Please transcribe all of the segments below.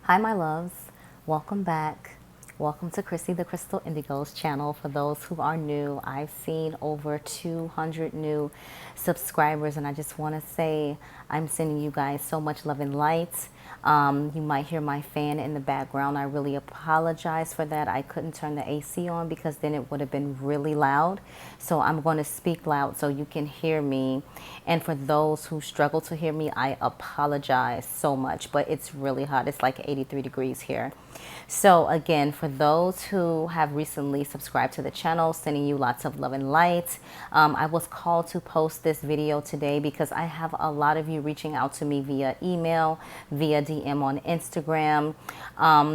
Hi, my loves. Welcome back. Welcome to Chrissy the Crystal Indigo's channel. For those who are new, I've seen over 200 new subscribers, and I just want to say I'm sending you guys so much love and light. You might hear my fan in the background. I really apologize for that. I couldn't turn the AC on because then it would have been really loud. So I'm going to speak loud so you can hear me. And for those who struggle to hear me, I apologize so much, but it's really hot. It's like 83 degrees here. So again, for those who have recently subscribed to the channel, sending you lots of love and light. I was called to post this video today because I have a lot of you reaching out to me via email, via DM on Instagram,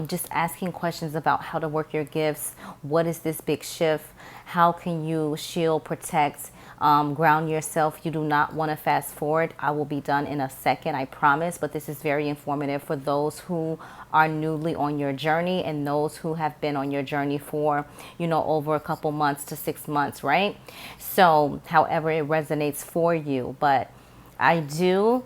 just asking questions about how to work your gifts. What is this big shift? How can you shield, protect, ground yourself? You do not want to fast forward. I will be done in a second, I promise, but this is very informative for those who are newly on your journey and those who have been on your journey for, over a couple months to 6 months, right? So however it resonates for you, but I do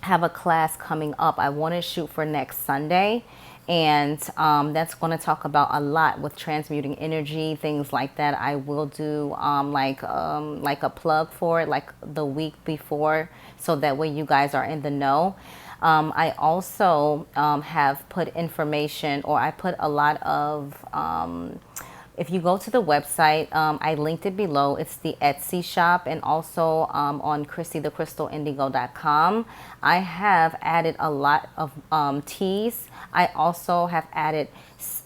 have a class coming up. I want to shoot for next Sunday, and that's going to talk about a lot with transmuting energy, things like that. I will do like a plug for it, like the week before, so that way you guys are in the know. I also have put information, or I put a lot of if you go to the website, I linked it below. It's the Etsy shop, and also on ChrissyTheCrystalIndigo.com. I have added a lot of teas. I also have added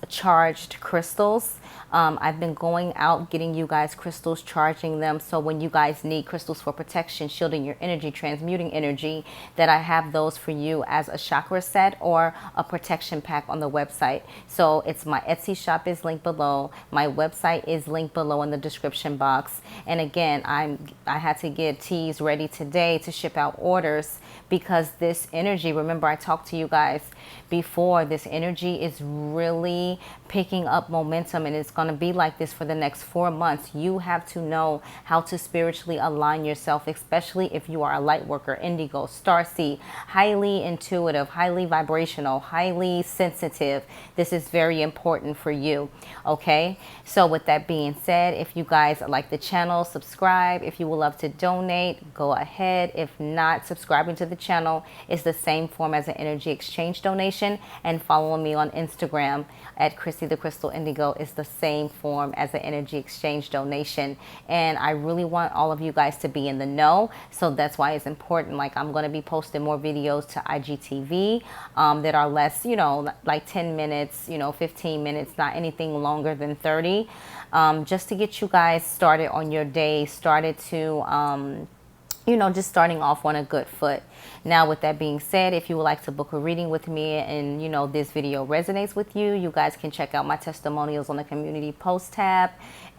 charged crystals. I've been going out getting you guys crystals, charging them. So when you guys need crystals for protection, shielding your energy, transmuting energy, that I have those for you as a chakra set or a protection pack on the website. So it's my Etsy shop is linked below. My website is linked below in the description box. And again, I had to get teas ready today to ship out orders because this energy, remember I talked to you guys before, this energy is really picking up momentum, and it's going to be like this for the next 4 months. You have to know how to spiritually align yourself, especially if you are a light worker, indigo, starseed, highly intuitive, highly vibrational, highly sensitive. This is very important for you. Okay, so with that being said, if you guys like the channel, subscribe. If you would love to donate, go ahead. If not, subscribing to the channel is the same form as an energy exchange donation, and following me on Instagram at Chrissy the Crystal Indigo is the same form as an energy exchange donation. And I really want all of you guys to be in the know, so that's why it's important. Like, I'm going to be posting more videos to IGTV that are less, like 10 minutes, 15 minutes, not anything longer than 30, just to get you guys started on your day, started to just starting off on a good foot. Now, with that being said, if you would like to book a reading with me and, this video resonates with you, you guys can check out my testimonials on the community post tab.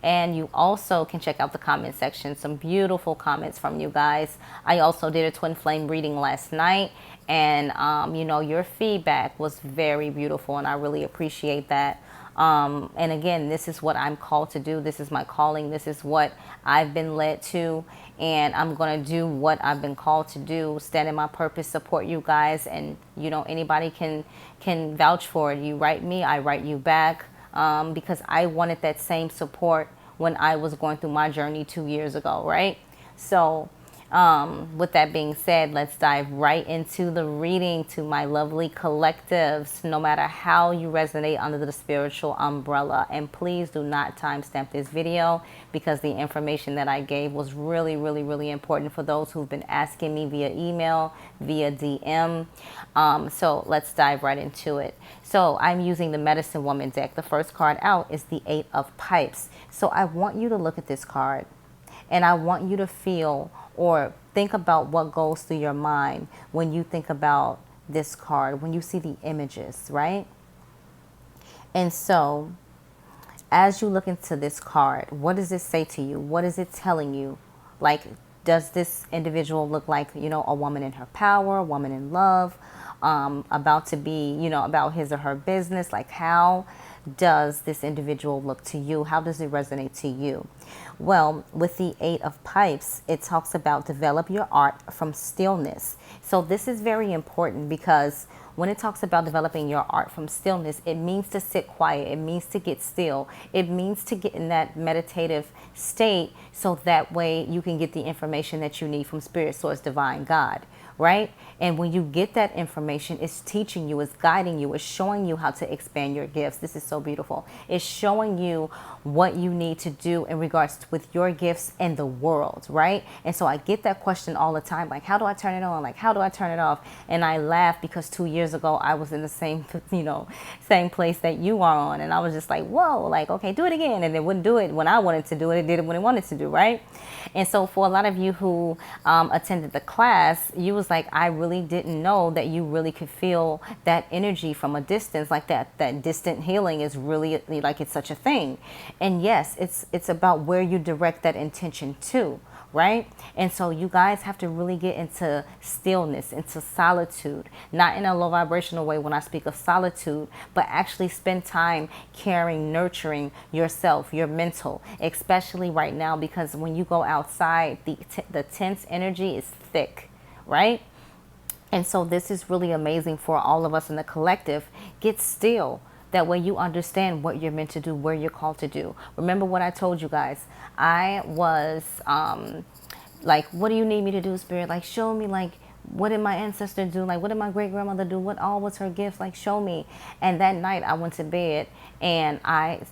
And you also can check out the comment section. Some beautiful comments from you guys. I also did a twin flame reading last night. And, your feedback was very beautiful, and I really appreciate that. And again, this is what I'm called to do. This is my calling. This is what I've been led to, and I'm going to do what I've been called to do, stand in my purpose, support you guys. And anybody can vouch for it. You write me, I write you back, because I wanted that same support when I was going through my journey 2 years ago, right? So with that being said, let's dive right into the reading. To my lovely collectives, no matter how you resonate under the spiritual umbrella, and please do not timestamp this video, because the information that I gave was really, really, really important for those who've been asking me via email, via DM. So let's dive right into it. So I'm using the Medicine Woman deck. The first card out is the Eight of Pipes. So I want you to look at this card, and I want you to feel or think about what goes through your mind when you think about this card, when you see the images, right? And so as you look into this card, what does it say to you? What is it telling you? Like, does this individual look like, a woman in her power, a woman in love, about to be, about his or her business? Like, how does this individual look to you? How does it resonate to you? Well, with the Eight of Pipes, it talks about develop your art from stillness. So this is very important, because when it talks about developing your art from stillness, it means to sit quiet. It means to get still. It means to get in that meditative state so that way you can get the information that you need from Spirit, Source, Divine, God, right? And when you get that information, it's teaching you, it's guiding you, it's showing you how to expand your gifts. This is so beautiful. It's showing you what you need to do in regards to, with your gifts in the world, right? And so I get that question all the time, like, how do I turn it on? Like, how do I turn it off? And I laugh because 2 years ago, I was in the same, same place that you are on. And I was just like, whoa, like, okay, do it again. And it wouldn't do it when I wanted to do it. It did it when it wanted to do, right? And so for a lot of you who attended the class, you was like, I really didn't know that you really could feel that energy from a distance, like that distant healing is really like it's such a thing. And yes, it's about where you direct that intention to, right? And so you guys have to really get into stillness, into solitude, not in a low vibrational way when I speak of solitude, but actually spend time caring, nurturing yourself, your mental, especially right now, because when you go outside, the tense energy is thick, right? And so this is really amazing for all of us in the collective. Get still. That way you understand what you're meant to do, where you're called to do. Remember what I told you guys. I was like, what do you need me to do, Spirit? Like, show me, like, what did my ancestor do? Like, what did my great-grandmother do? What all was her gifts? Like, show me. And that night I went to bed and I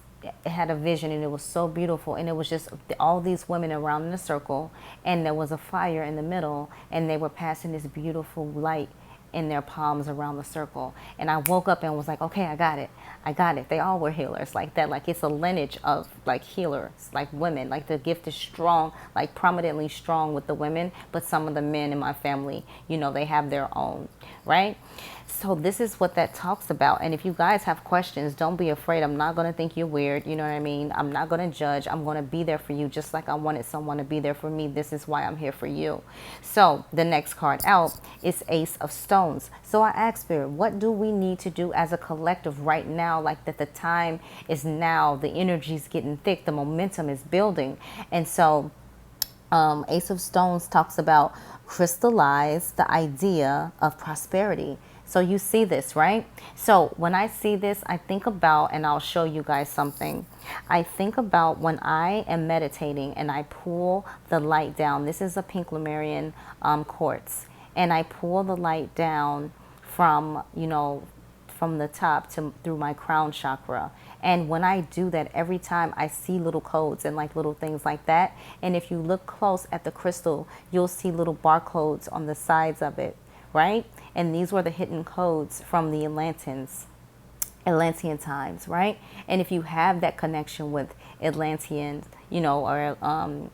had a vision, and it was so beautiful. And it was just all these women around in a circle, and there was a fire in the middle, and they were passing this beautiful light in their palms around the circle. And I woke up and was like, okay, I got it. They all were healers like that. Like, it's a lineage of like healers, like women. Like, the gift is strong, like prominently strong with the women, but some of the men in my family, they have their own, right? So this is what that talks about. And if you guys have questions, don't be afraid. I'm not going to think you're weird. You know what I mean? I'm not going to judge. I'm going to be there for you just like I wanted someone to be there for me. This is why I'm here for you. So the next card out is Ace of Stones. So I asked Spirit, what do we need to do as a collective right now? Like, that the time is now, the energy's getting thick, the momentum is building. And so Ace of Stones talks about crystallize the idea of prosperity. So you see this, right? So when I see this, I think about, and I'll show you guys something. I think about when I am meditating and I pull the light down. This is a pink Lemurian quartz. And I pull the light down from, from the top through my crown chakra. And when I do that, every time I see little codes and like little things like that. And if you look close at the crystal, you'll see little barcodes on the sides of it, right? And these were the hidden codes from the Atlantean times, right? And if you have that connection with Atlanteans, or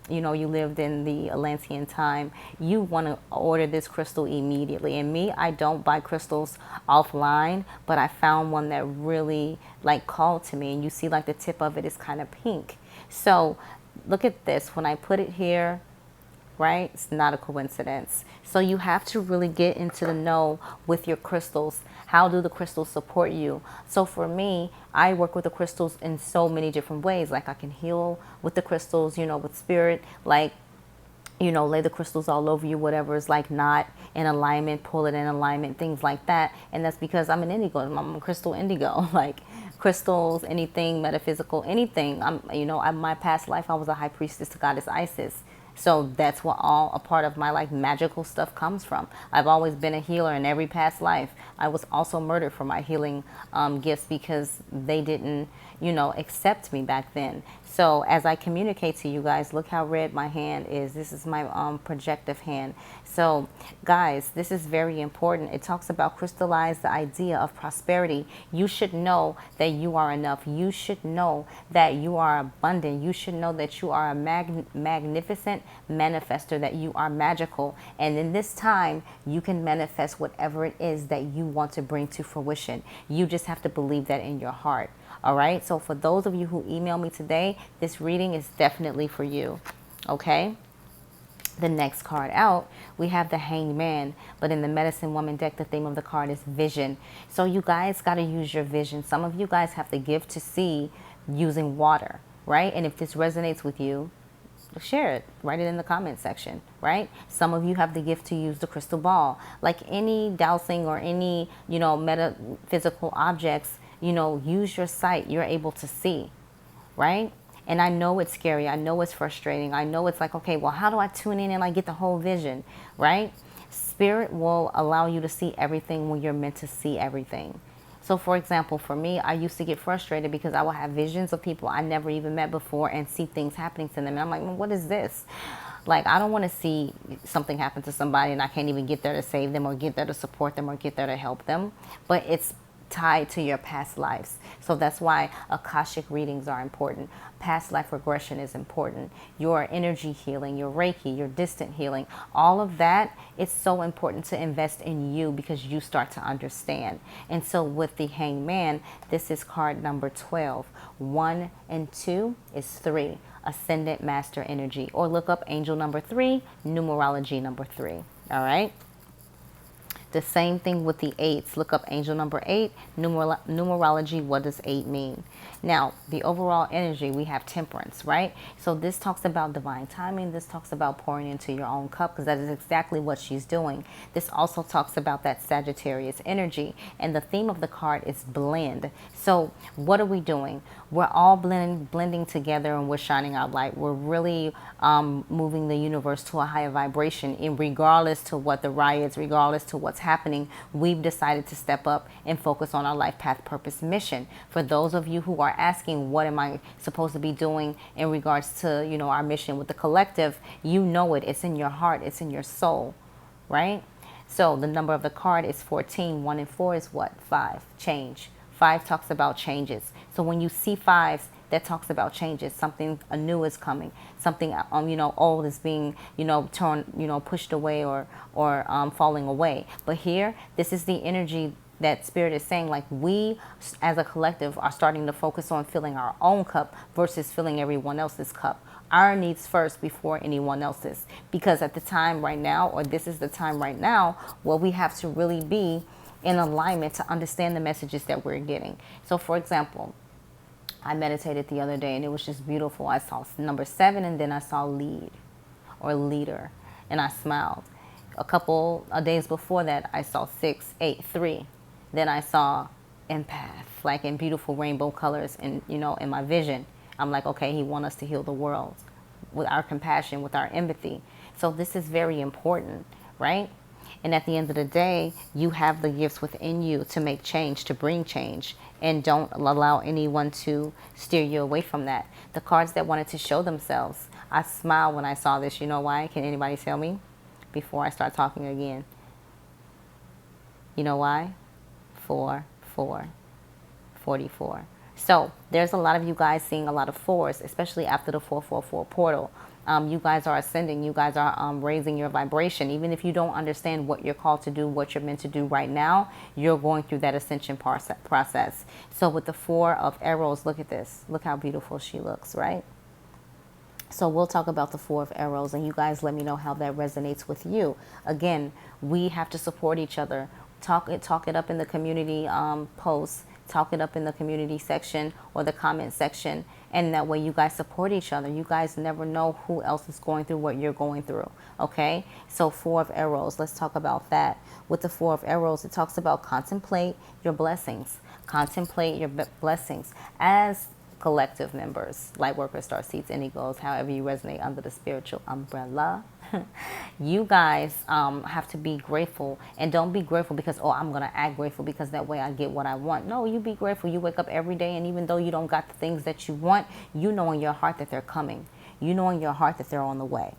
you lived in the Atlantean time, you want to order this crystal immediately. And me, I don't buy crystals offline, but I found one that really like called to me. And you see like the tip of it is kind of pink. So look at this. When I put it here, right? It's not a coincidence. So you have to really get into the know with your crystals. How do the crystals support you? So for me, I work with the crystals in so many different ways. Like, I can heal with the crystals, with spirit, like, lay the crystals all over you, whatever is like not in alignment, pull it in alignment, things like that. And that's because I'm an indigo. I'm a crystal indigo. Like, crystals, anything metaphysical, anything. My past life, I was a high priestess to goddess Isis. So that's what all a part of my like magical stuff comes from. I've always been a healer in every past life. I was also murdered for my healing gifts because they didn't, accept me back then. So as I communicate to you guys, look how red my hand is. This is my projective hand. So guys, this is very important. It talks about crystallize the idea of prosperity. You should know that you are enough. You should know that you are abundant. You should know that you are a magnificent manifester, that you are magical. And in this time, you can manifest whatever it is that you want to bring to fruition. You just have to believe that in your heart. All right. So for those of you who email me today, this reading is definitely for you. Okay. The next card out, we have the Hanged Man, but in the Medicine Woman deck, the theme of the card is vision. So you guys got to use your vision. Some of you guys have the gift to see using water, right? And if this resonates with you, share it. Write it in the comment section, right? Some of you have the gift to use the crystal ball. Like any dowsing or any, metaphysical objects, use your sight. You're able to see, right? And I know it's scary. I know it's frustrating. I know it's like, okay, well, how do I tune in and I get the whole vision, right? Spirit will allow you to see everything when you're meant to see everything. So for example, for me, I used to get frustrated because I would have visions of people I never even met before and see things happening to them. And I'm like, well, what is this? Like, I don't want to see something happen to somebody and I can't even get there to save them or get there to support them or get there to help them. But it's tied to your past lives. So that's why Akashic readings are important. Past life regression is important. Your energy healing, your Reiki, your distant healing, all of that, it's so important to invest in you because you start to understand. And so with the Hangman, this is card number 12. 1 and 2 is 3. Ascendant Master Energy. Or look up angel number 3, numerology number 3. All right? The same thing with the 8s. Look up angel number 8, numerology. What does 8 mean? Now, the overall energy, we have temperance, right? So this talks about divine timing. This talks about pouring into your own cup because that is exactly what she's doing. This also talks about that Sagittarius energy. And the theme of the card is blend. So what are we doing? We're all blending together and we're shining our light. We're really moving the universe to a higher vibration. And regardless to what the riots, regardless to what's happening, we've decided to step up and focus on our life path, purpose, mission. For those of you who are asking, what am I supposed to be doing in regards to, our mission with the collective, you know it. It's in your heart. It's in your soul, right? So the number of the card is 14. 1 and 4 is what? 5. Change. 5 talks about changes. So when you see 5s, that talks about changes. Something new is coming. Something old is being torn, pushed away or falling away. But here, this is the energy that Spirit is saying, like, we as a collective are starting to focus on filling our own cup versus filling everyone else's cup. Our needs first before anyone else's. Because at the time right now, or this is the time right now, where we have to really be in alignment to understand the messages that we're getting. So for example, I meditated the other day and it was just beautiful. I saw number 7 and then I saw lead or leader and I smiled. A couple of days before that, I saw 6, 8, 3. Then I saw empath, like in beautiful rainbow colors in my vision. I'm like, okay, he wants us to heal the world with our compassion, with our empathy. So this is very important, right? And at the end of the day, you have the gifts within you to make change, to bring change. And don't allow anyone to steer you away from that. The cards that wanted to show themselves. I smiled when I saw this. You know why? Can anybody tell me? Before I start talking again. You know why? 4, 4, 44. So there's a lot of you guys seeing a lot of 4s, especially after the 444 portal. You guys are ascending. You guys are raising your vibration. Even if you don't understand what you're called to do, what you're meant to do right now, you're going through that ascension process. So with the 4 of arrows, look at this. Look how beautiful she looks, right? So we'll talk about the 4 of arrows, and you guys let me know how that resonates with you. Again, we have to support each other. Talk it up in the community posts. Talk it up in the community section or the comment section. And that way you guys support each other. You guys never know who else is going through what you're going through. Okay? So 4 of arrows, let's talk about that. With the 4 of arrows, it talks about contemplate your blessings. Contemplate your blessings. As collective members, light workers, starseeds, indigos, however you resonate under the spiritual umbrella, you guys have to be grateful. And don't be grateful because, oh, I'm going to act grateful because that way I get what I want. No, you be grateful. You wake up every day, and even though you don't got the things that you want, you know in your heart that they're coming. You know in your heart that they're on the way,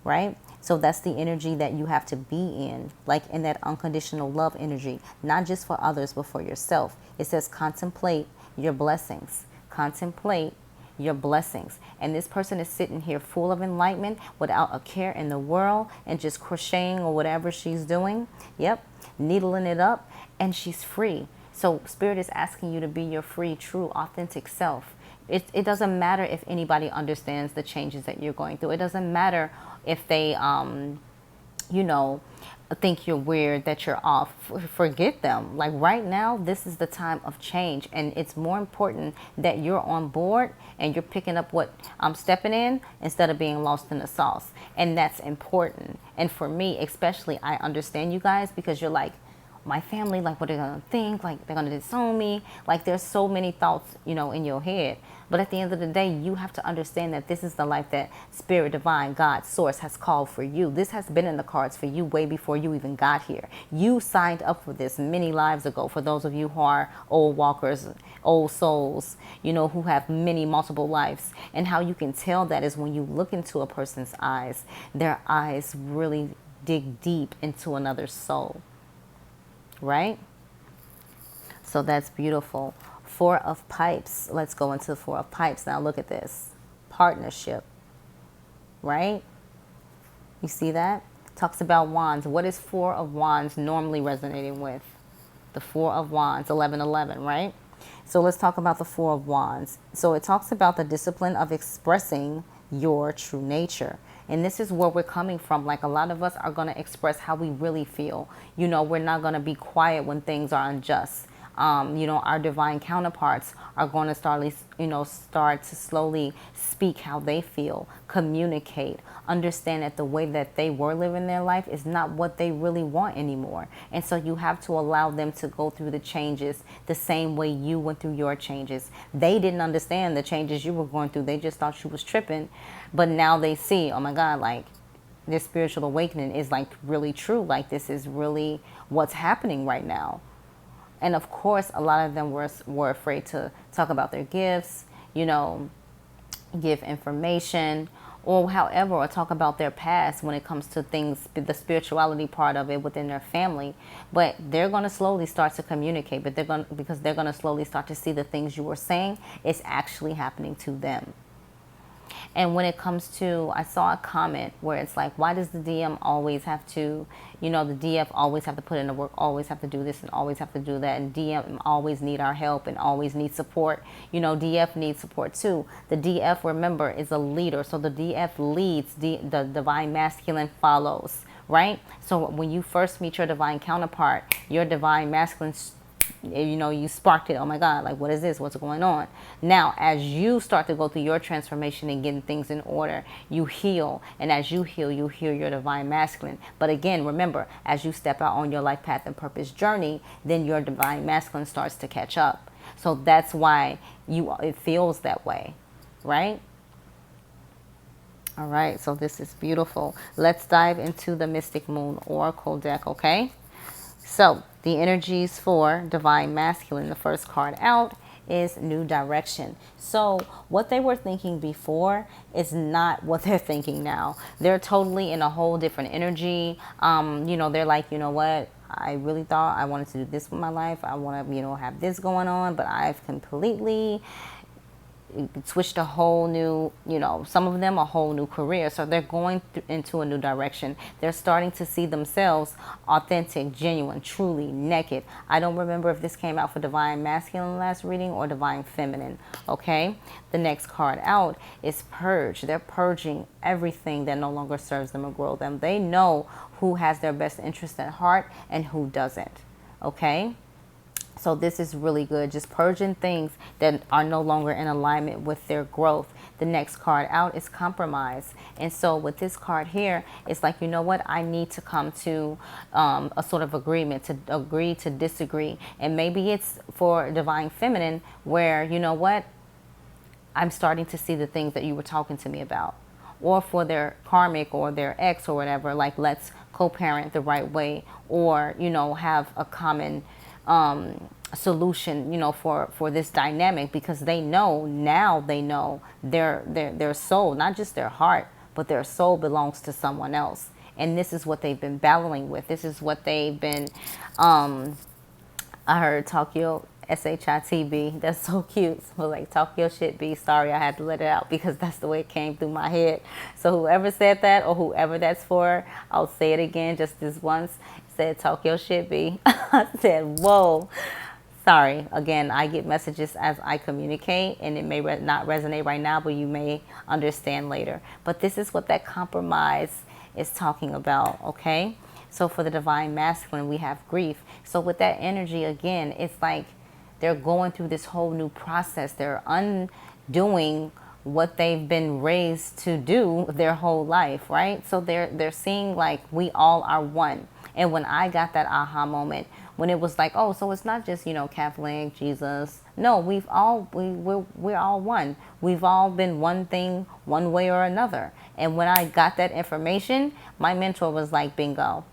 right? So that's the energy that you have to be in, like in that unconditional love energy, not just for others, but for yourself. It says contemplate your blessings. Contemplate your blessings. And this person is sitting here full of enlightenment without a care in the world and just crocheting or whatever she's doing. Yep. Needling it up, and she's free. So Spirit is asking you to be your free, true, authentic self. It doesn't matter if anybody understands the changes that you're going through. It doesn't matter if they you know, think you're weird, that you're off, forget them. Like right now, this is the time of change. And it's more important that you're on board and you're picking up what I'm stepping in instead of being lost in the sauce. And that's important. And for me, especially, I understand you guys because you're like, my family, like what they're gonna think, like they're gonna disown me. Like there's so many thoughts, you know, in your head. But at the end of the day, you have to understand that this is the life that Spirit, Divine, God, Source has called for you. This has been in the cards for you way before you even got here. You signed up for this many lives ago. For those of you who are old walkers, old souls, you know, who have many multiple lives. And how you can tell that is when you look into a person's eyes, their eyes really dig deep into another soul. Right? So that's beautiful. Four of Pipes. Let's go into the Four of Pipes. Now look at this. Partnership. Right? You see that? Talks about wands. What is Four of Wands normally resonating with? The Four of Wands, 1111, right? So let's talk about the Four of Wands. So it talks about the discipline of expressing your true nature. And this is where we're coming from. Like a lot of us are going to express how we really feel. You know, we're not going to be quiet when things are unjust. You know, our divine counterparts are going to start to slowly speak how they feel, communicate, understand that the way that they were living their life is not what they really want anymore. And so you have to allow them to go through the changes the same way you went through your changes. They didn't understand the changes you were going through. They just thought you was tripping. But now they see, oh my God, like this spiritual awakening is like really true. Like this is really what's happening right now. And of course, a lot of them were afraid to talk about their gifts, you know, give information, or however, or talk about their past when it comes to things, the spirituality part of it within their family. But they're going to slowly start to communicate, because they're going to slowly start to see the things you were saying is actually happening to them. And when it comes to, I saw a comment where it's like, why does the DM always have to, you know, the DF always have to put in the work, always have to do this and always have to do that, and DM always need our help and always need support. You know, DF needs support too. The DF, remember, is a leader. So the DF leads, the divine masculine follows, right? So when you first meet your divine counterpart, your divine masculine, you know, you sparked it. Oh my God, like what is this? What's going on? Now, as you start to go through your transformation and getting things in order, you heal. And as you heal your divine masculine. But again, remember, as you step out on your life path and purpose journey, then your divine masculine starts to catch up. So that's why it feels that way, right? All right, so this is beautiful. Let's dive into the Mystic Moon Oracle deck, okay? So the energies for divine masculine, the first card out is new direction. So what they were thinking before is not what they're thinking now. They're totally in a whole different energy. You know, they're like, you know what? I really thought I wanted to do this with my life. I want to, you know, have this going on, but I've completely switched a whole new, you know, some of them a whole new career. So they're going into a new direction. They're starting to see themselves authentic, genuine, truly naked. I don't remember if this came out for divine masculine last reading or divine feminine. Okay. The next card out is Purge. They're purging everything that no longer serves them or grow them. They know who has their best interest at heart and who doesn't. Okay. So this is really good. Just purging things that are no longer in alignment with their growth. The next card out is compromise. And so with this card here, it's like, you know what? I need to come to a sort of agreement, to agree to disagree. And maybe it's for divine feminine where, you know what? I'm starting to see the things that you were talking to me about. Or for their karmic or their ex or whatever, like let's co-parent the right way, or, you know, have a common solution, you know, for this dynamic, because they know now, they know their soul, not just their heart, but their soul belongs to someone else. And this is what they've been battling with. This is what they've been, I heard Tokyo, SHITB. That's so cute. So like, talk your shit, B. Sorry, I had to let it out because that's the way it came through my head. So whoever said that, or whoever that's for, I'll say it again just this once. It said, talk your shit, B. I said, whoa. Sorry. Again, I get messages as I communicate, and it may not resonate right now, but you may understand later. But this is what that compromise is talking about, okay? So for the divine masculine, we have grief. So with that energy, again, it's like they're going through this whole new process. They're undoing what they've been raised to do their whole life, right? So they're seeing like we all are one. And when I got that aha moment, when it was like, oh, so it's not just, Catholic, Jesus. No, we're all one. We've all been one thing, one way or another. And when I got that information, my mentor was like, bingo.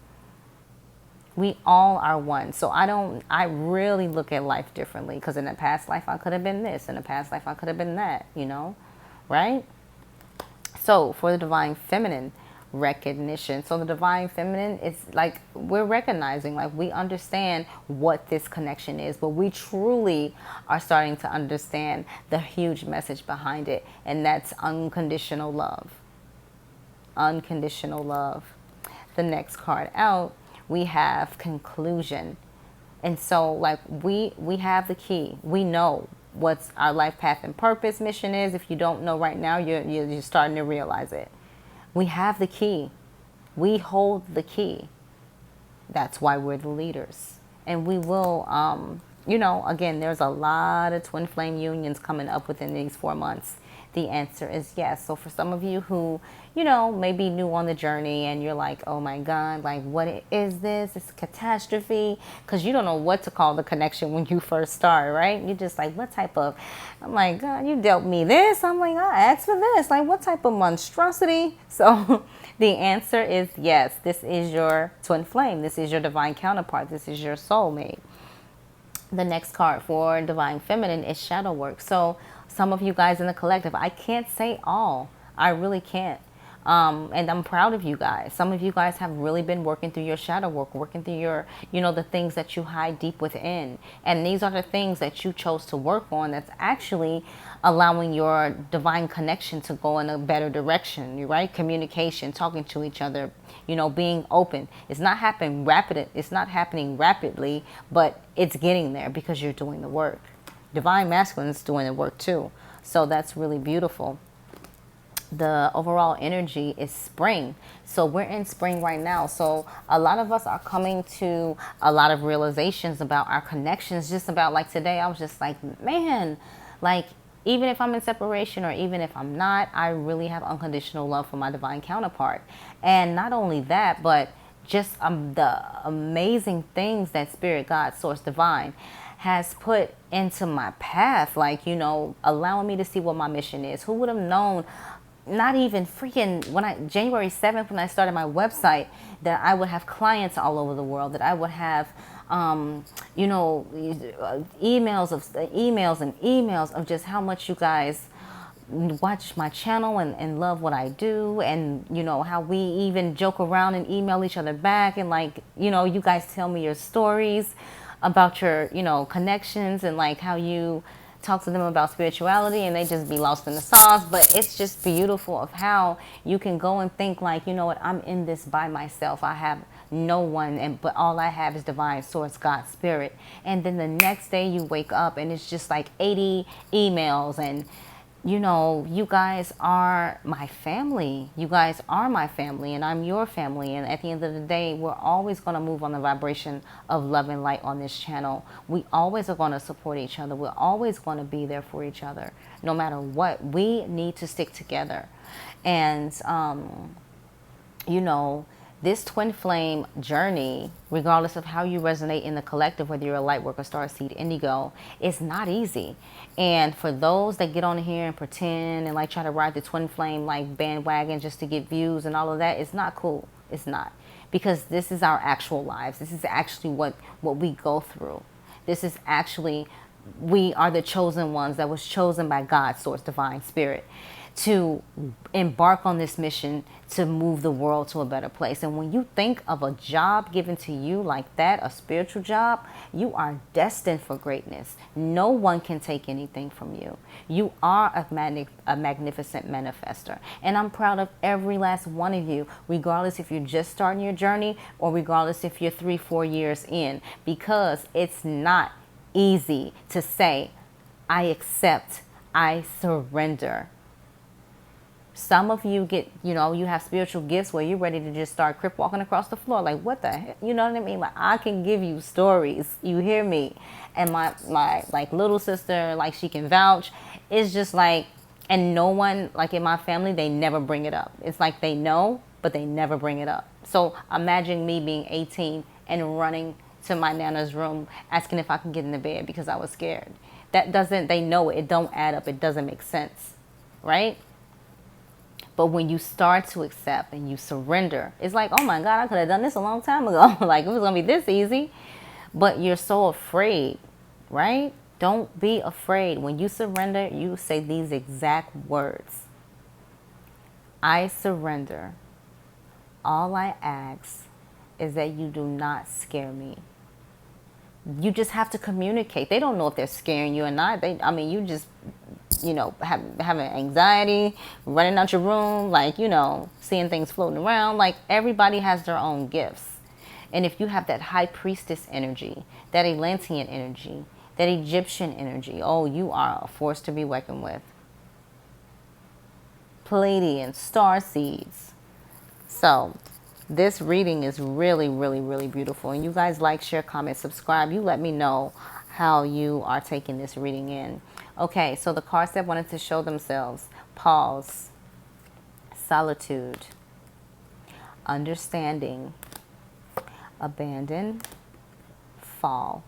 We all are one. So I really look at life differently, because in the past life I could have been this. In the past life I could have been that, right? So for the divine feminine, recognition. So the divine feminine is like we're recognizing, like we understand what this connection is, but we truly are starting to understand the huge message behind it, and that's unconditional love. Unconditional love. The next card out, we have conclusion. And so like we have the key. We know what's our life path and purpose mission is. If you don't know right now, you're starting to realize it. We have the key. We hold the key. That's why we're the leaders. And we will, again, there's a lot of twin flame unions coming up within these 4 months. The answer is yes. So for some of you who, may be new on the journey and you're like, oh my God, like what is this? It's a catastrophe. Because you don't know what to call the connection when you first start, right? You're just like, what type of, I'm like, God, you dealt me this. I'm like, I asked for this. Like, what type of monstrosity? So the answer is yes. This is your twin flame. This is your divine counterpart. This is your soulmate. The next card for divine feminine is shadow work. So some of you guys in the collective, I can't say all. I really can't. And I'm proud of you guys. Some of you guys have really been working through your shadow work, working through your, the things that you hide deep within. And these are the things that you chose to work on that's actually allowing your divine connection to go in a better direction, right? Communication, talking to each other, being open. It's not happening rapidly, but it's getting there because you're doing the work. Divine masculine is doing the work too. So that's really beautiful. The overall energy is spring. So we're in spring right now. So a lot of us are coming to a lot of realizations about our connections. Just about like today, I was just like, man, like even if I'm in separation or even if I'm not, I really have unconditional love for my divine counterpart. And not only that, but just the amazing things that Spirit, God, Source, Divine has put into my path, like, allowing me to see what my mission is. Who would have known, not even freaking January 7th, when I started my website, that I would have clients all over the world, that I would have, emails of just how much you guys watch my channel and love what I do, and how we even joke around and email each other back, and like you guys tell me your stories about your connections, and like how you talk to them about spirituality and they just be lost in the sauce. But it's just beautiful of how you can go and think like, what, I'm in this by myself. I have no one, but all I have is divine source, God, spirit. And then the next day you wake up and it's just like 80 emails, and you guys are my family. You guys are my family, and I'm your family. And at the end of the day, we're always going to move on the vibration of love and light on this channel. We always are going to support each other. We're always going to be there for each other, no matter what. We need to stick together. And, this twin flame journey, regardless of how you resonate in the collective, whether you're a light worker, star seed, indigo, it's not easy. And for those that get on here and pretend and like try to ride the twin flame like bandwagon just to get views and all of that, it's not cool. It's not. Because this is our actual lives. This is actually what we go through. This is actually, we are the chosen ones that was chosen by God, Source, Divine, Spirit, to embark on this mission to move the world to a better place. And when you think of a job given to you like that, a spiritual job, you are destined for greatness. No one can take anything from you. You are a magnificent manifester. And I'm proud of every last one of you, regardless if you're just starting your journey or regardless if you're 3-4 years in, because it's not easy to say, I accept, I surrender. Some of you get, you have spiritual gifts where you're ready to just start crip walking across the floor. Like, what the heck? You know what I mean? Like, I can give you stories. You hear me? And my like little sister, like, she can vouch. It's just like, and no one, like in my family, they never bring it up. It's like they know, but they never bring it up. So imagine me being 18 and running to my nana's room asking if I can get in the bed because I was scared. That doesn't, they know it don't add up. It doesn't make sense, right? But when you start to accept and you surrender, it's like, oh my God, I could have done this a long time ago. Like, it was going to be this easy. But you're so afraid, right? Don't be afraid. When you surrender, you say these exact words. I surrender. All I ask is that you do not scare me. You just have to communicate. They don't know if they're scaring you or not. You just, having anxiety, running out your room, like, seeing things floating around. Like, everybody has their own gifts. And if you have that high priestess energy, that Atlantean energy, that Egyptian energy, oh, you are a force to be reckoned with. Pleiadian, star seeds. So this reading is really, really, really beautiful. And you guys like, share, comment, subscribe. You let me know how you are taking this reading in. Okay, so the cards that wanted to show themselves: pause, solitude, understanding, abandon, fall.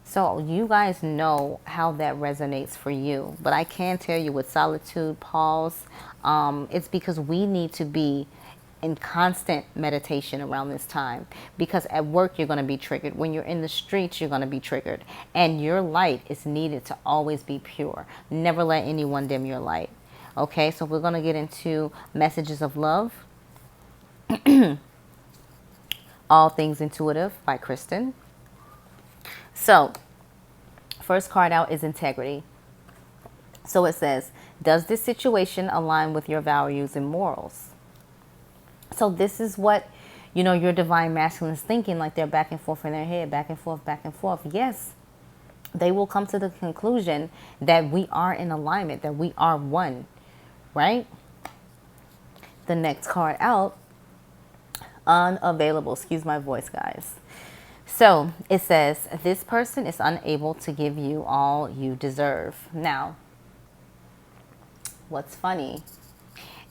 So you guys know how that resonates for you. But I can tell you with solitude, pause, it's because we need to be in constant meditation around this time, because at work you're going to be triggered. When you're in the streets, you're going to be triggered, and your light is needed to always be pure. Never let anyone dim your light. Okay, so we're going to get into messages of love. All Things Intuitive by Kristen. So first card out is integrity. So it says, does this situation align with your values and morals? So this is what, your divine masculine is thinking, like they're back and forth in their head, back and forth, back and forth. Yes, they will come to the conclusion that we are in alignment, that we are one, right? The next card out, unavailable. Excuse my voice, guys. So it says, this person is unable to give you all you deserve. Now, what's funny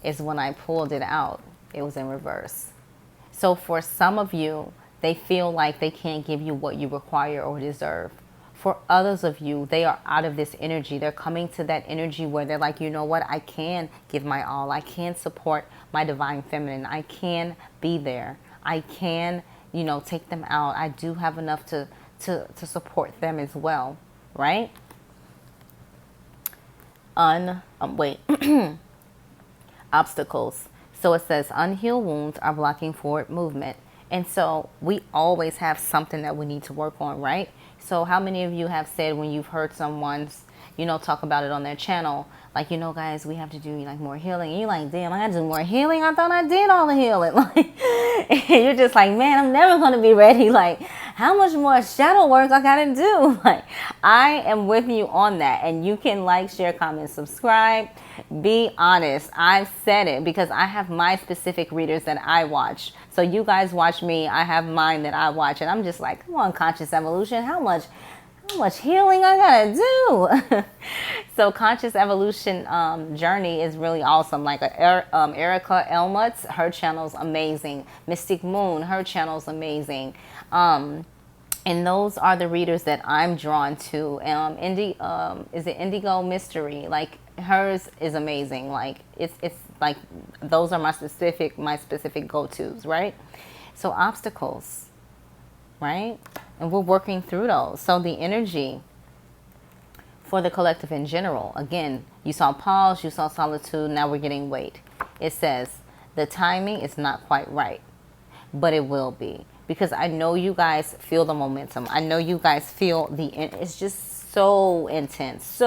is when I pulled it out, it was in reverse. So for some of you, they feel like they can't give you what you require or deserve. For others of you, they are out of this energy. They're coming to that energy where they're like, you know what? I can give my all. I can support my divine feminine. I can be there. I can, take them out. I do have enough to support them as well, right? Obstacles. So it says unhealed wounds are blocking forward movement. And so we always have something that we need to work on, right? So how many of you have said when you've heard someone's, talk about it on their channel, like, guys, we have to do like more healing. And you're like, damn, I got to do more healing. I thought I did all the healing. Like, you're just like, man, I'm never going to be ready. Like, how much more shadow work I got to do? Like, I am with you on that. And you can like, share, comment, subscribe. Be honest. I've said it because I have my specific readers that I watch. So you guys watch me. I have mine that I watch. And I'm just like, come on, conscious evolution. How much healing I gotta do? So conscious evolution journey is really awesome. Like Erica Elmutz, her channel's amazing. Mystic Moon, her channel's amazing. And those are the readers that I'm drawn to. Is it Indigo Mystery? Like, hers is amazing. Like, it's like, those are my specific go-tos, right? So obstacles, right? And we're working through those. So the energy for the collective in general, again, you saw pause, you saw solitude, now we're getting weight. It says the timing is not quite right, but it will be. Because I know you guys feel the momentum. I know you guys feel it's just so intense,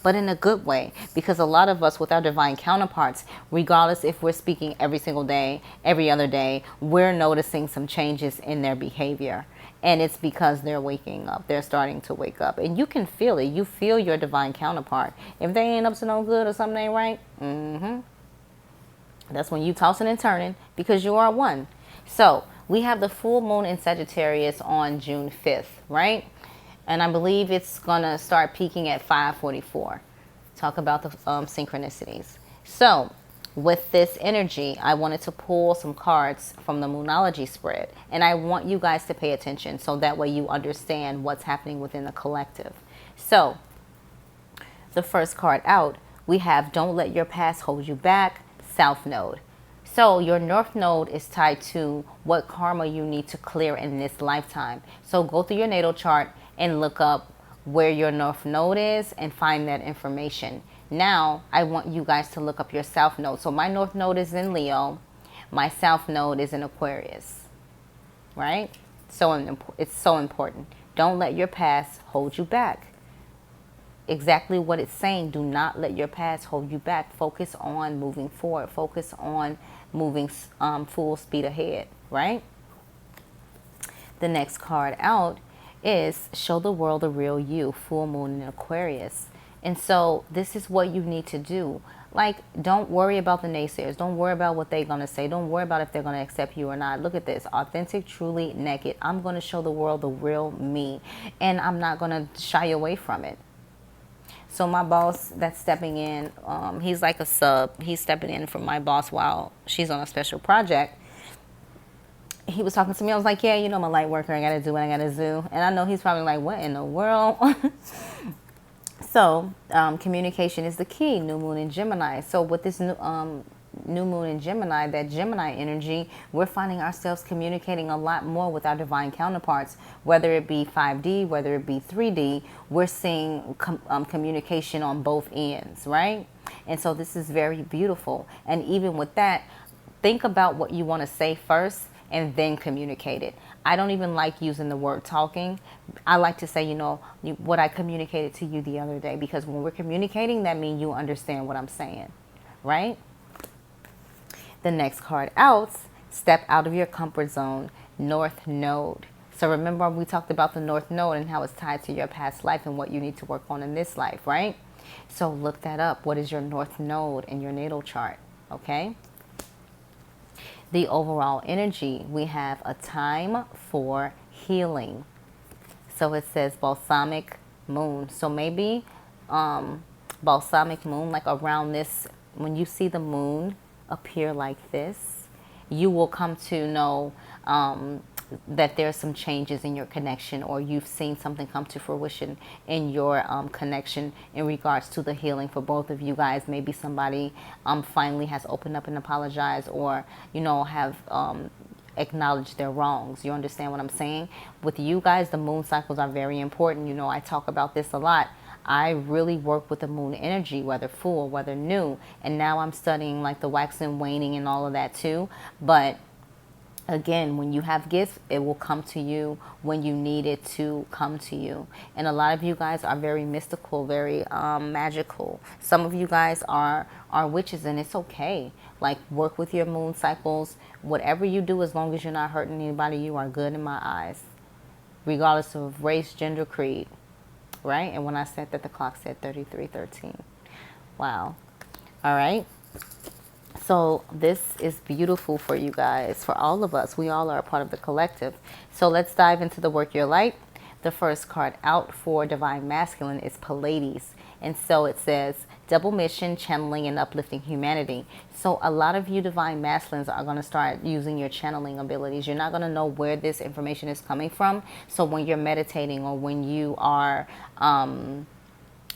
but in a good way. Because a lot of us with our divine counterparts, regardless if we're speaking every single day, every other day, we're noticing some changes in their behavior. And it's because they're waking up. They're starting to wake up. And you can feel it. You feel your divine counterpart. If they ain't up to no good or something ain't right, That's when you tossing and turning because you are one. So we have the full moon in Sagittarius on June 5th, right? And I believe it's going to start peaking at 5:44. Talk about the synchronicities. So with this energy, I wanted to pull some cards from the Moonology spread. And I want you guys to pay attention so that way you understand what's happening within the collective. So the first card out, we have Don't Let Your Past Hold You Back, South Node. So your North Node is tied to what karma you need to clear in this lifetime. So go through your natal chart and look up where your North Node is and find that information. Now, I want you guys to look up your South Node. So my North Node is in Leo. My South Node is in Aquarius, right? So it's so important. Don't let your past hold you back. Exactly what it's saying. Do not let your past hold you back. Focus on moving forward. Focus on moving full speed ahead, right? The next card out is Show the World the Real You, full moon in Aquarius. And so this is what you need to do. Like, don't worry about the naysayers. Don't worry about what they're going to say. Don't worry about if they're going to accept you or not. Look at this. Authentic, truly naked. I'm going to show the world the real me. And I'm not going to shy away from it. So my boss that's stepping in, he's like a sub. He's stepping in for my boss while she's on a special project. He was talking to me. I was like, yeah, you know, I'm a light worker. I got to do what I got to do. And I know he's probably like, what in the world? So communication is the key. New moon in Gemini. So with this new moon in Gemini, that Gemini energy, we're finding ourselves communicating a lot more with our divine counterparts, whether it be 5D, whether it be 3D. We're seeing communication on both ends, right? And so this is very beautiful. And even with that, think about what you want to say first and then communicate it. I don't even like using the word talking. I like to say, you know, what I communicated to you the other day, because when we're communicating, that means you understand what I'm saying, right? The next card out, Step Out of Your Comfort Zone, North Node. So remember we talked about the North Node and how it's tied to your past life and what you need to work on in this life, right? So look that up. What is your North Node in your natal chart, okay? The overall energy, we have a time for healing. So it says balsamic moon. So maybe balsamic moon, like around this, when you see the moon appear like this, you will come to know that there's some changes in your connection, or you've seen something come to fruition in your connection in regards to the healing for both of you guys. Maybe somebody finally has opened up and apologized, or, you know, have acknowledged their wrongs. You understand what I'm saying? With you guys, the moon cycles are very important. You know, I talk about this a lot. I really work with the moon energy, whether full, whether new. And now I'm studying like the waxing, waning and all of that too. But again, when you have gifts, it will come to you when you need it to come to you. And a lot of you guys are very mystical, very magical. Some of you guys are witches, and it's okay. Like, work with your moon cycles. Whatever you do, as long as you're not hurting anybody, you are good in my eyes, regardless of race, gender, creed, right? And when I said that, the clock said 33:13. Wow. All right. So this is beautiful for you guys, for all of us. We all are a part of the collective. So let's dive into the Work Your Light. The first card out for Divine Masculine is Pleiades. And so it says, double mission, channeling, and uplifting humanity. So a lot of you Divine Masculines are going to start using your channeling abilities. You're not going to know where this information is coming from. So when you're meditating, or when you are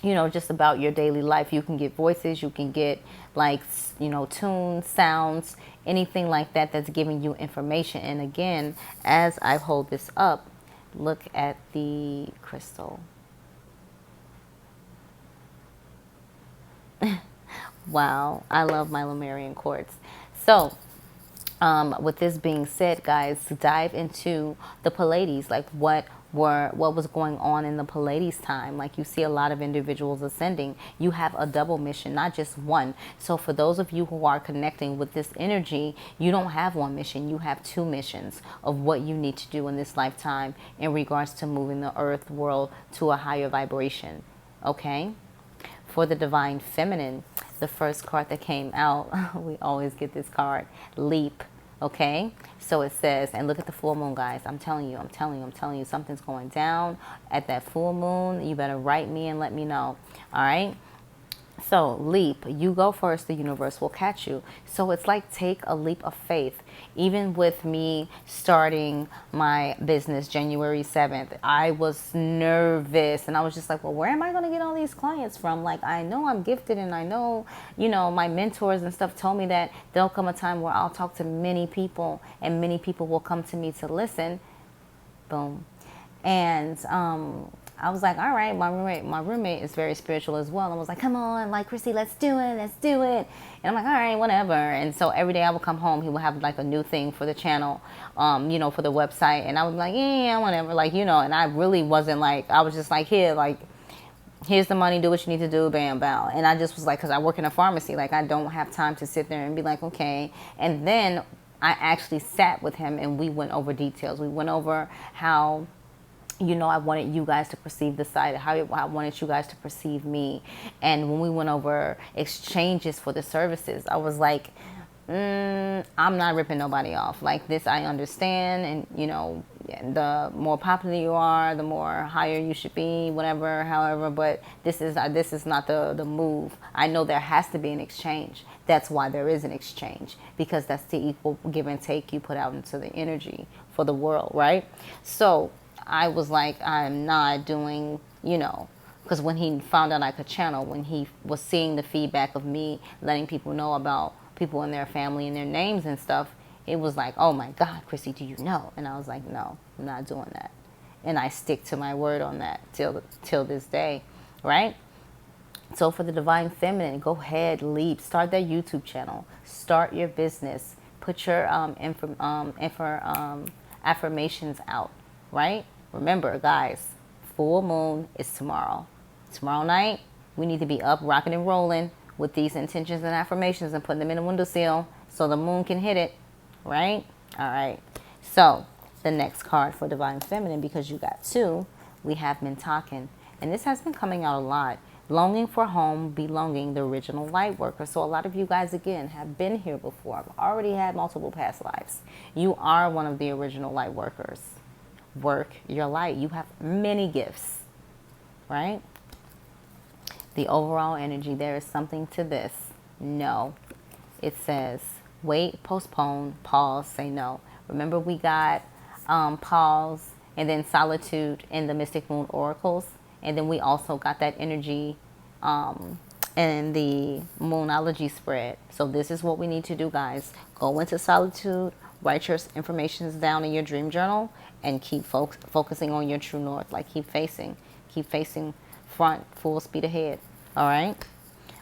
you know, just about your daily life, you can get voices, you can get like, you know, tunes, sounds, anything like that that's giving you information. And again, as I hold this up, look at the crystal. Wow, I love my Lemurian quartz. So with this being said, guys, dive into the Pleiades, like what was going on in the Pleiades time. Like, you see a lot of individuals ascending. You have a double mission, not just one. So for those of you who are connecting with this energy, you don't have one mission, you have two missions of what you need to do in this lifetime in regards to moving the earth world to a higher vibration. Okay? For the Divine Feminine, the first card that came out, we always get this card, Leap. Okay, so it says, and look at the full moon, guys. I'm telling you, something's going down at that full moon. You better write me and let me know. All right. So leap, you go first, the universe will catch you. So it's like take a leap of faith. Even with me starting my business January 7th, I was nervous and I was just like, well, where am I going to get all these clients from? Like, I know I'm gifted and I know, you know, my mentors and stuff told me that there'll come a time where I'll talk to many people and many people will come to me to listen. Boom. And I was like, all right, my roommate is very spiritual as well. And I was like, come on, like, Chrissy, let's do it. And I'm like, all right, whatever. And so every day I would come home, he would have like a new thing for the channel, you know, for the website. And I would be like, yeah, whatever, like, you know, and I really wasn't like, I was just like, here, like, here's the money, do what you need to do, bam, bow. And I just was like, because I work in a pharmacy, like, I don't have time to sit there and be like, okay. And then I actually sat with him and we went over details. We went over how, you know, I wanted you guys to perceive the site, how I wanted you guys to perceive me. And when we went over exchanges for the services, I was like, I'm not ripping nobody off. Like, this I understand, and, you know, the more popular you are, the more higher you should be, whatever, however, but this is not the move. I know there has to be an exchange. That's why there is an exchange, because that's the equal give and take you put out into the energy for the world, right? So I was like, I'm not doing, you know, because when he found out I could channel, when he was seeing the feedback of me letting people know about people in their family and their names and stuff, it was like, oh my God, Chrissy, do you know? And I was like, no, I'm not doing that. And I stick to my word on that till this day, right? So for the Divine Feminine, go ahead, leap, start that YouTube channel, start your business, put your affirmations out, right? Remember, guys, full moon is tomorrow. Tomorrow night, we need to be up, rocking and rolling with these intentions and affirmations and putting them in the windowsill so the moon can hit it, right? All right. So the next card for Divine Feminine, because you got two, we have Mintaken. And this has been coming out a lot. Longing for home, belonging, the original light worker. So a lot of you guys, again, have been here before. I've already had multiple past lives. You are one of the original light workers. Work your light. You have many gifts, right? The overall energy, there is something to this. No. It says, wait, postpone, pause, say no. Remember, we got pause and then solitude in the Mystic Moon Oracles. And then we also got that energy in the Moonology spread. So this is what we need to do, guys. Go into solitude, write your information down in your dream journal, and keep focusing on your true north. Like, keep facing front, full speed ahead. All right.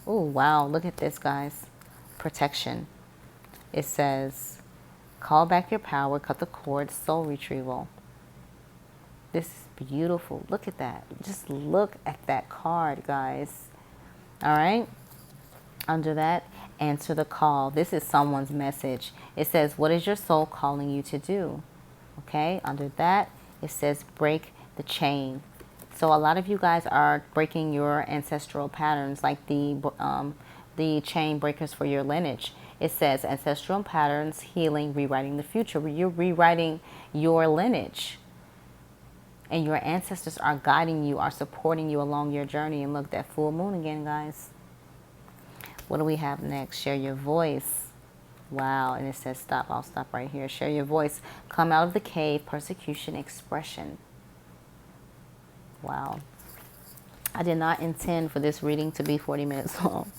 Oh, wow. Look at this, guys. Protection. It says, call back your power, cut the cord, soul retrieval. This is beautiful. Look at that. Just look at that card, guys. All right. Under that, answer the call. This is someone's message. It says, what is your soul calling you to do? Okay. Under that, it says, break the chain. So a lot of you guys are breaking your ancestral patterns, like the chain breakers for your lineage. It says ancestral patterns, healing, rewriting the future. You're rewriting your lineage. And your ancestors are guiding you, are supporting you along your journey. And look, that full moon again, guys. What do we have next? Share your voice. Wow. And it says stop. I'll stop right here. Share your voice. Come out of the cave. Persecution. Expression. Wow. I did not intend for this reading to be 40 minutes long.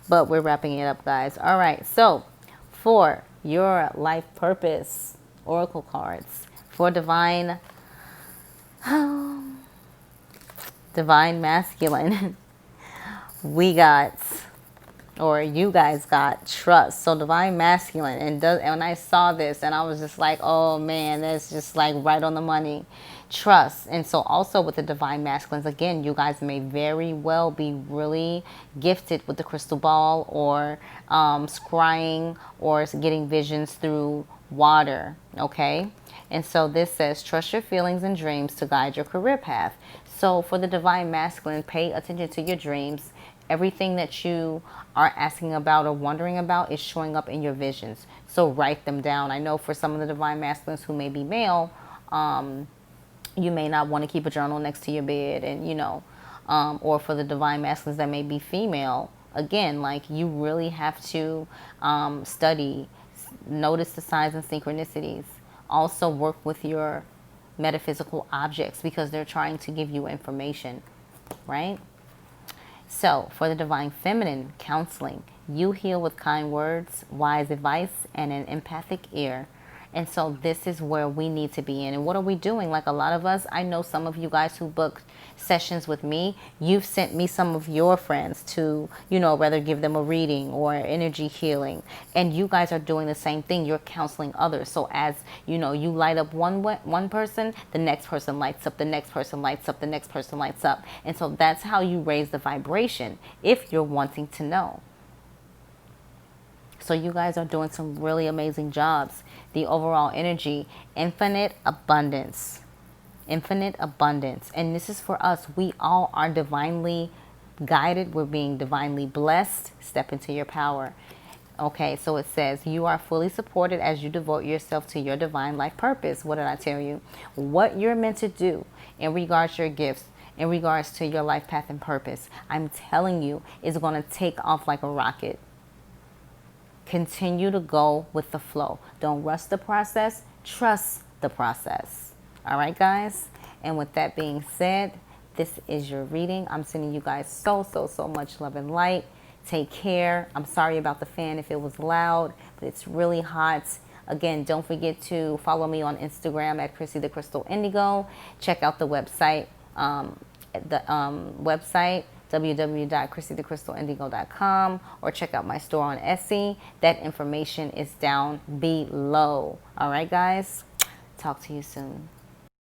But we're wrapping it up, guys. All right. So for your life purpose, oracle cards. For divine masculine, we got, or you guys got, trust. So divine masculine, and when I saw this, and I was just like, oh man, that's just like right on the money. Trust. And so also with the divine masculines, again, you guys may very well be really gifted with the crystal ball, or scrying, or getting visions through water. Okay. And so this says, trust your feelings and dreams to guide your career path. So for the divine masculine, pay attention to your dreams. Everything that you are asking about or wondering about is showing up in your visions. So write them down. I know for some of the divine masculines who may be male, you may not want to keep a journal next to your bed, and or for the divine masculines that may be female, again, like, you really have to study, notice the signs and synchronicities. Also work with your metaphysical objects because they're trying to give you information, right? So, for the divine feminine, counseling, you heal with kind words, wise advice, and an empathic ear. And so this is where we need to be in. And what are we doing? Like, a lot of us, I know some of you guys who booked sessions with me, you've sent me some of your friends to, rather give them a reading or energy healing. And you guys are doing the same thing. You're counseling others. So as, you light up one person, the next person lights up, the next person lights up, the next person lights up. And so that's how you raise the vibration if you're wanting to know. So you guys are doing some really amazing jobs. The overall energy, infinite abundance. Infinite abundance. And this is for us. We all are divinely guided. We're being divinely blessed. Step into your power. Okay, so it says, you are fully supported as you devote yourself to your divine life purpose. What did I tell you? What you're meant to do in regards to your gifts, in regards to your life path and purpose, I'm telling you, is going to take off like a rocket. Continue to go with the flow. Don't rush the process. Trust the process. All right, guys? And with that being said, this is your reading. I'm sending you guys so much love and light. Take care. I'm sorry about the fan if it was loud, but it's really hot. Again, don't forget to follow me on Instagram at Chrissy the Crystal Indigo. Check out the website. Website www.chrissythecrystalindigo.com, or check out my store on Etsy. That information is down below. All right, guys? Talk to you soon.